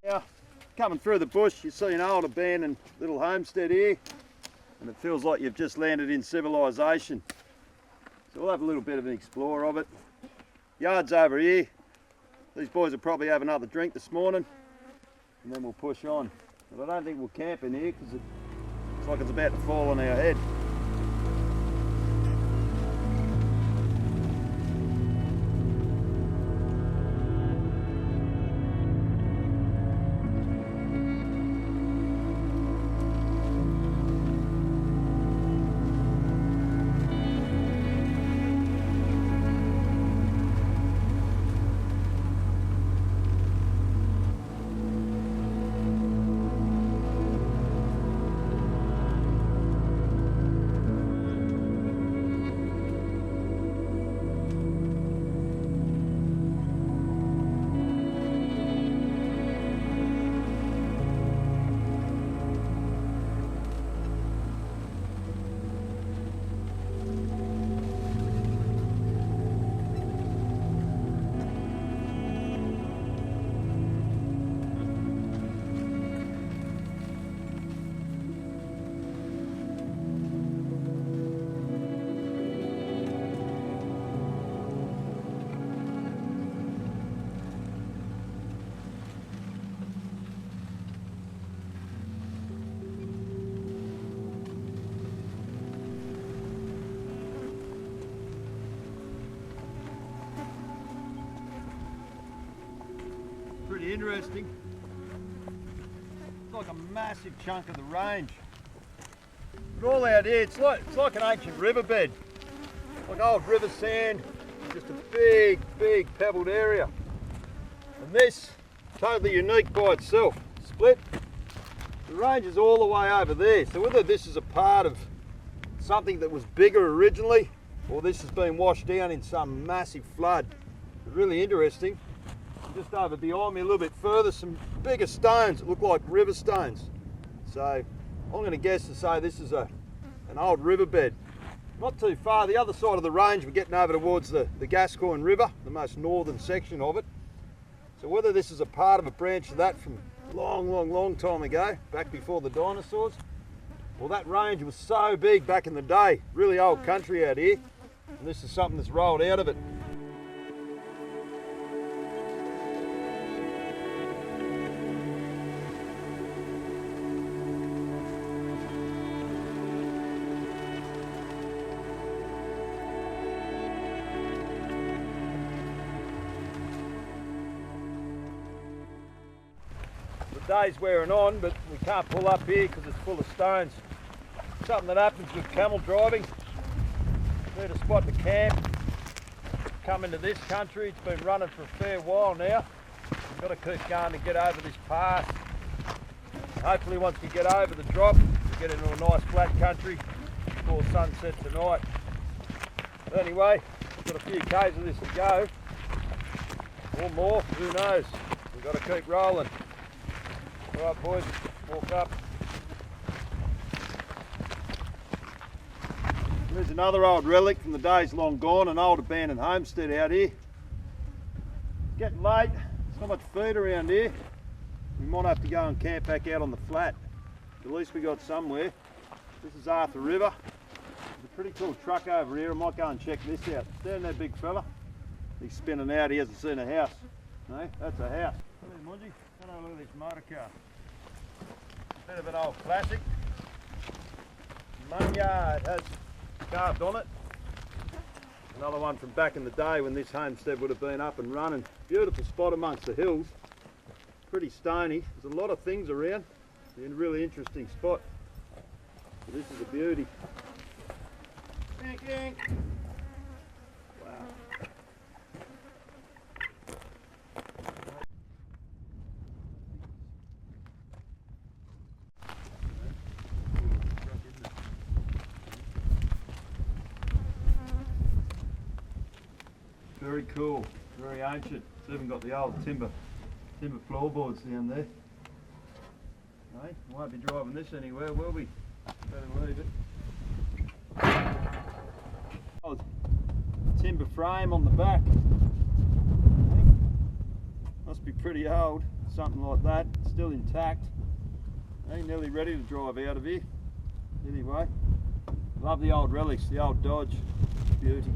Now, coming through the bush, you see an old abandoned little homestead here, and it feels like you've just landed in civilization. So we'll have a little bit of an explore of it. Yard's over here. These boys will probably have another drink this morning, and then we'll push on. But I don't think we'll camp in here because it looks like it's about to fall on our head. Pretty interesting. It's like a massive chunk of the range. But all out here, it's like an ancient riverbed. Like old river sand, just a big pebbled area. And this, totally unique by itself. Split. The range is all the way over there. So whether this is a part of something that was bigger originally, or this has been washed down in some massive flood. It's really interesting. Just over behind me a little bit further, some bigger stones that look like river stones. So I'm going to guess to say this is an old riverbed. Not too far, the other side of the range, we're getting over towards the Gascoyne River, the most northern section of it. So whether this is a part of a branch of that from a long time ago, back before the dinosaurs, well, that range was so big back in the day, really old country out here, and this is something that's rolled out of it. The day's wearing on, but we can't pull up here because it's full of stones. Something that happens with camel driving. Need a spot to camp. Come into this country, it's been running for a fair while now. We've got to keep going to get over this pass. Hopefully once we get over the drop, we get into a nice flat country before sunset tonight. But anyway, we've got a few k's of this to go. Or more, who knows. We've got to keep rolling. All right, boys, walk up. There's another old relic from the days long gone, an old abandoned homestead out here. It's getting late, there's not much food around here. We might have to go and camp back out on the flat. At least we got somewhere. This is Arthur River. There's a pretty cool truck over here. I might go and check this out. Down there, big fella. He's spinning out, he hasn't seen a house. No, that's a house. Come here, Mungie. Have a look at this motor car. Bit of an old classic. Munya, it has carved on it. Another one from back in the day when this homestead would have been up and running. Beautiful spot amongst the hills. Pretty stony. There's a lot of things around. It's a really interesting spot. So this is a beauty. Wow. Very cool, very ancient. It's even got the old timber floorboards down there. Hey, we won't be driving this anywhere, will we? Better leave it. Oh, timber frame on the back. Must must be pretty old, something like that, still intact. Ain't nearly ready to drive out of here. Anyway, love the old relics, the old Dodge, beauty.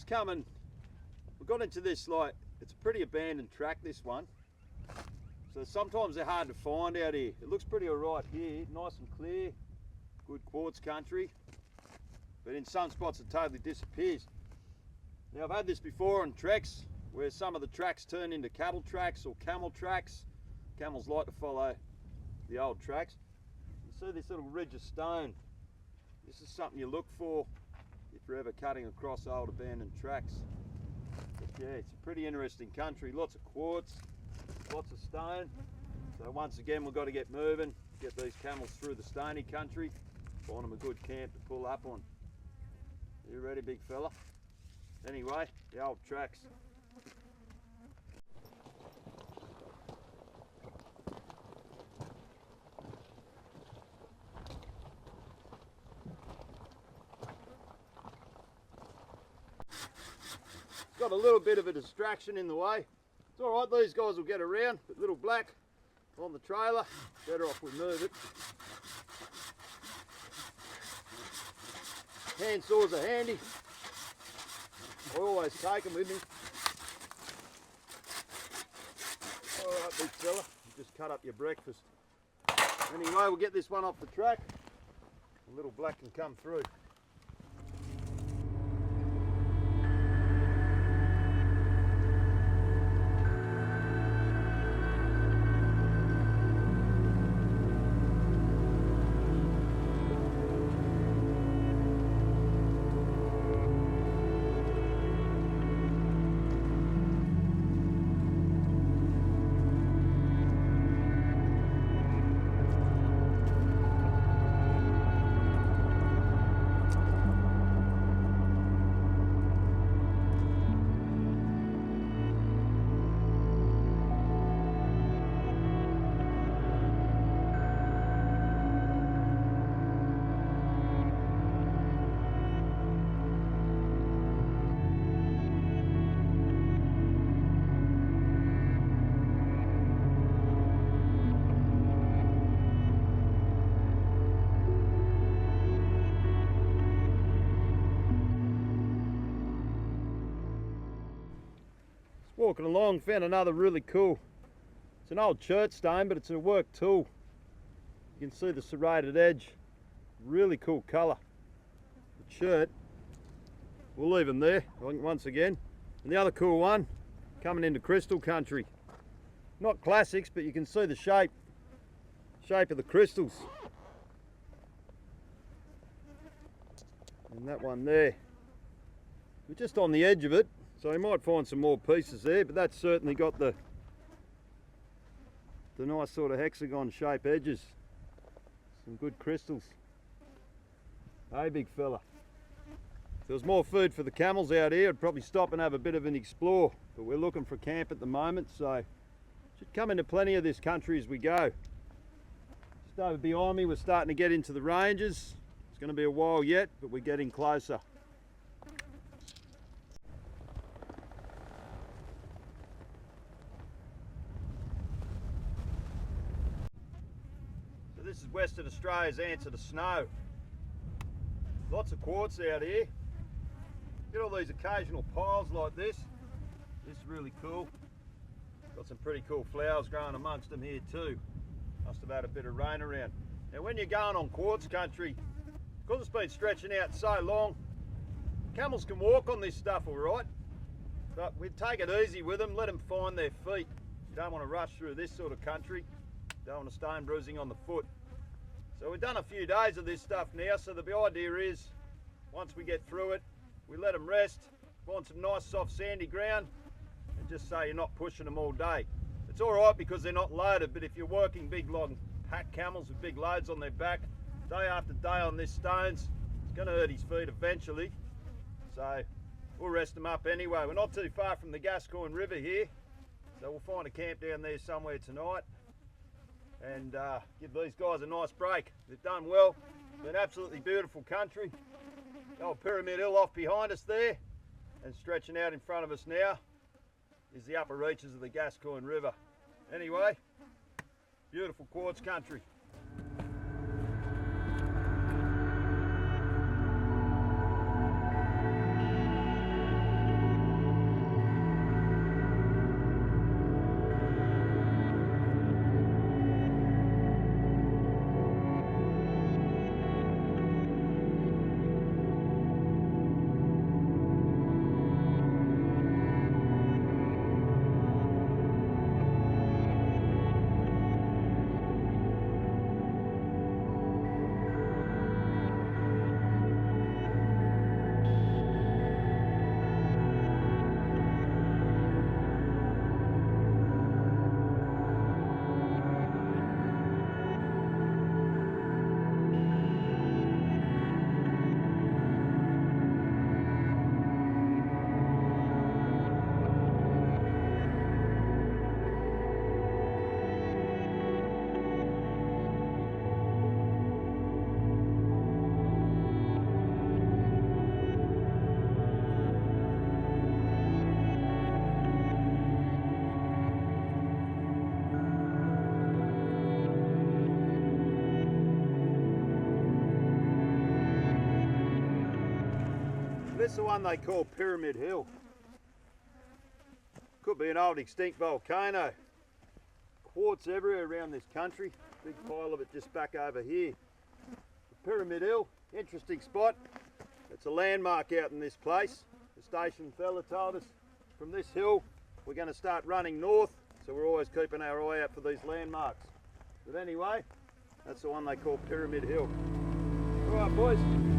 Coming, we got into this, like, it's a pretty abandoned track, this one, so sometimes they're hard to find out here. It looks pretty alright here, nice and clear, good quartz country, but in some spots it totally disappears. Now I've had this before on treks where some of the tracks turn into cattle tracks or camel tracks. Camels like to follow the old tracks. You see this little ridge of stone, this is something you look for if you're ever cutting across old abandoned tracks. But yeah, it's a pretty interesting country, lots of quartz, lots of stone. So once again we've got to get moving, get these camels through the stony country, find them a good camp to pull up on. You ready, big fella? Anyway, the old tracks. Got a little bit of a distraction in the way. It's alright, these guys will get around, but little black on the trailer, better off we move it. Hand saws are handy. I always take them with me. Alright, big fella, you just cut up your breakfast. Anyway, we'll get this one off the track. A little black can come through. Walking along, found another really cool, it's an old chert stone, but it's a work tool. You can see the serrated edge, really cool colour. The chert, we'll leave them there once again. And the other cool one, coming into crystal country. Not classics, but you can see the shape of the crystals. And that one there, we're just on the edge of it. So you might find some more pieces there, but that's certainly got the nice sort of hexagon shape edges. Some good crystals. Hey, big fella. If there was more food for the camels out here, I'd probably stop and have a bit of an explore, but we're looking for camp at the moment, so should come into plenty of this country as we go. Just over behind me, we're starting to get into the ranges. It's going to be a while yet, but we're getting closer. this is Western Australia's answer to snow. Lots of quartz out here. Get all these occasional piles like this. This is really cool. Got some pretty cool flowers growing amongst them here too. Must have had a bit of rain around. Now when you're going on quartz country, because it's been stretching out so long, camels can walk on this stuff all right, but we take it easy with them, let them find their feet. You don't want to rush through this sort of country. Don't want a stone bruising on the foot. So we've done a few days of this stuff now, so the idea is once we get through it, we let them rest, find some nice soft sandy ground, and just say you're not pushing them all day. It's all right because they're not loaded, but if you're working big long pack camels with big loads on their back, day after day on these stones, it's going to hurt his feet eventually. So we'll rest them up anyway. We're not too far from the Gascoyne River here, so we'll find a camp down there somewhere tonight and give these guys a nice break. They've done well. It's an absolutely beautiful country. The old Pyramid Hill off behind us there, and stretching out in front of us now is the upper reaches of the Gascoyne River. Anyway, beautiful quartz country. This is the one they call Pyramid Hill. Could be an old extinct volcano. Quartz everywhere around this country. Big pile of it just back over here. The Pyramid Hill, interesting spot. It's a landmark out in this place. The station fella told us from this hill we're going to start running north, so we're always keeping our eye out for these landmarks. But anyway, that's the one they call Pyramid Hill. All right, boys.